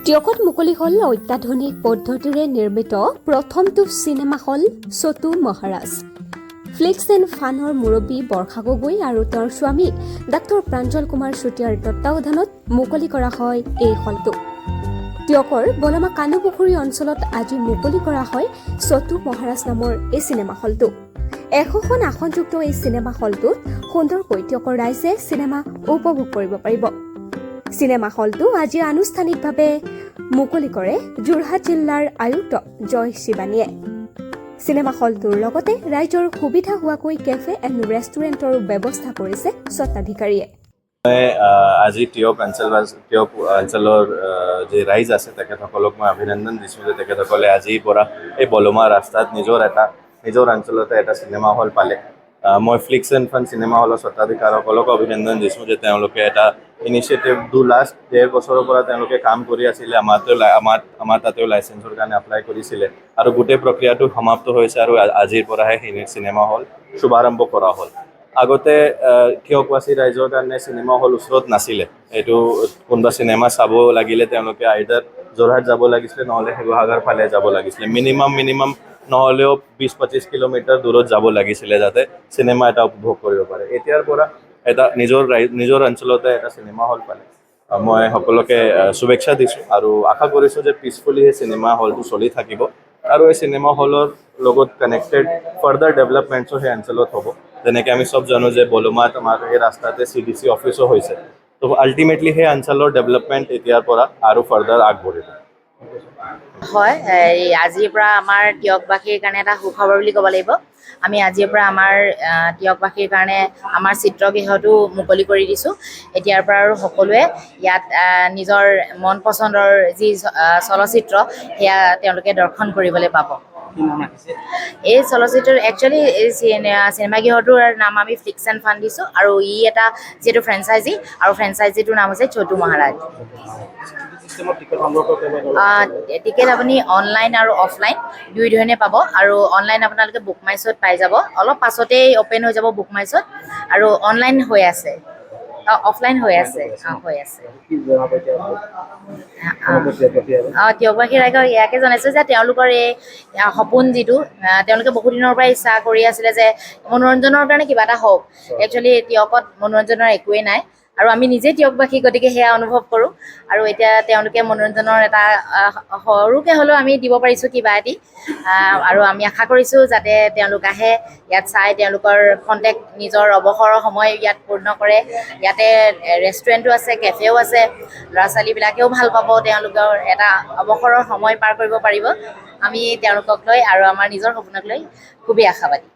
টিয়কত মুকলি হ'ল অত্যাধুনিক পদ্ধতিৰে নিৰ্মিত প্ৰথমটো চিনেমা হল চটু মহাৰাজ। ফ্লিক্স এণ্ড ফানৰ মুৰব্বী বৰ্ষা গগৈ আৰু তেওঁৰ স্বামী ডাঃ প্ৰাঞ্জল কুমাৰ চুতীয়াৰ তত্বাৱধানত মুকলি কৰা হয় এই হলটো। টিয়কৰ বলমা কানুপুখুৰী অঞ্চলত আজি মুকলি কৰা হয় চটু মহাৰাজ নামৰ এই চিনেমা হলটো। 100খন আসনযুক্ত এই চিনেমা হলটোত সুন্দৰকৈ টিয়কৰ ৰাইজে চিনেমা উপভোগ কৰিব পাৰিব। চিনেমা হলটো আজি আনুষ্ঠানিকভাৱে মুকলি কৰে যোৰহাট জিলাৰ আয়ুক্ত জয় শিৱানীয়ে। চিনেমা হলটোৰ লগতে ৰাইজৰ সুবিধা হোৱাকৈ কেফে এণ্ড ৰেষ্টুৰেণ্টৰ ব্যৱস্থা কৰিছে স্বত্বাধিকাৰীয়ে। আজি টিয়ক অঞ্চলৰ যি ৰাইজ আছে তেখেতসকলক মই অভিনন্দন দিছোঁ যে তেখেতসকলে আজিৰ পৰা এই বলমা ৰাস্তাত নিজৰ অঞ্চলতে এটা চিনেমা হল পালে। মই ফ্লিক্স এণ্ড ফান চিনেমা হলৰ স্বত্বাধিকাৰসকলক অভিনন্দন দিছোঁ যে তেওঁলোকে এটা ইনিচিয়েটিভ লাষ্ট 1.5 বছৰৰ পৰা তেওঁলোকে কাম কৰি আছিলে। আমাৰ তাতেও লাইচেঞ্চৰ কাৰণে এপ্লাই কৰিছিলে আৰু গোটেই প্ৰক্ৰিয়াটো সমাপ্ত হৈছে আৰু আজিৰ পৰাহে চিনেমা হল শুভাৰম্ভ কৰা হ'ল। আগতে টিয়কবাসী ৰাইজৰ কাৰণে চিনেমা হল ওচৰত নাছিলে। এইটো কোনোবা চিনেমা চাব লাগিলে তেওঁলোকে আইদাৰ যোৰহাট যাব লাগিছিলে নহ'লে শিৱসাগৰ ফালে যাব লাগিছিলে। মিনিমাম নহ'লেও 20-25 কিলোমিটাৰ দূৰত যাব লাগিছিলে যাতে চিনেমা এটা উপভোগ কৰিব পাৰে। এতিয়াৰ পৰা এটা নিজৰ অঞ্চলতে এটা চিনেমা হল পালে। মই সকলোকে শুভেচ্ছা দিছোঁ আৰু আশা কৰিছোঁ যে পিছফুলি সেই চিনেমা হলটো চলি থাকিব আৰু এই চিনেমা হলৰ লগত কানেক্টেড ফাৰ্ডাৰ ডেভেলপমেণ্টছো সেই অঞ্চলত হ'ব। যেনেকৈ আমি চব জানো যে বলমাত আমাৰ এই ৰাস্তাতে CDC অফিচো হৈছে। তো আল্টিমেটলি সেই অঞ্চলৰ ডেভেলপমেণ্ট এতিয়াৰ পৰা আৰু ফাৰ্ডাৰ আগবাঢ়িব। হয়, আজিৰ পৰা আমাৰ টিয়কবাসীৰ কাৰণে এটা সুখবৰ বুলি ক'ব লাগিব। আমি আজিৰ পৰা আমাৰ টিয়কবাসীৰ কাৰণে আমাৰ চিত্ৰগৃহটো মুকলি কৰি দিছোঁ। এতিয়াৰ পৰা আৰু সকলোৱে ইয়াত নিজৰ মন পচন্দৰ যি চলচ্চিত্ৰ সেয়া তেওঁলোকে দৰ্শন কৰিবলৈ পাব। এই চলচ্চিত্ৰৰ একচুৱেলি এই চিনেমাগৃহটোৰ নাম আমি ফ্লিক্স এণ্ড ফান দিছোঁ আৰু ই এটা যিহেতু ফ্ৰেঞ্চাইজি আৰু ফ্ৰেঞ্চাইজিটোৰ নাম হৈছে চটু মহাৰাজ। টিকেট আপুনি অনলাইন আৰু অফলাইন দুই ধৰণে পাব আৰু অনলাইন আপোনালোকে বুক মাই শ্ব'ত পাই যাব। অলপ পাছতেই অ'পেন হৈ যাব বুক মাই শ্ব'ত আৰু অনলাইন হৈ আছে, অফলাইন হৈ আছে। টিয়কবাসী ৰাইজক ইয়াকে জনাইছোঁ যে তেওঁলোকৰ এই সপোন যিটো তেওঁলোকে বহুদিনৰ পৰাই ইচ্ছা কৰি আছিলে যে মনোৰঞ্জনৰ কাৰণে কিবা এটা হওক। একচুৱেলি টিয়কত মনোৰঞ্জনৰ একোৱেই নাই আৰু আমি নিজে টিয়কবাসী, গতিকে সেয়া অনুভৱ কৰোঁ আৰু এতিয়া তেওঁলোকে মনোৰঞ্জনৰ এটা সৰুকৈ হ'লেও আমি দিব পাৰিছোঁ কিবা এটি আৰু আমি আশা কৰিছোঁ যাতে তেওঁলোক আহে, ইয়াত চাই তেওঁলোকৰ কণ্টেক্ট নিজৰ অৱসৰৰ সময় ইয়াত পূৰ্ণ কৰে। ইয়াতে ৰেষ্টুৰেণ্টো আছে, কেফেও আছে, ল'ৰা ছোৱালীবিলাকেও ভাল পাব, তেওঁলোকৰ এটা অৱসৰৰ সময় পাৰ কৰিব পাৰিব। আমি তেওঁলোকক লৈ আৰু আমাৰ নিজৰ সপোনক লৈ খুবেই আশাবাদী।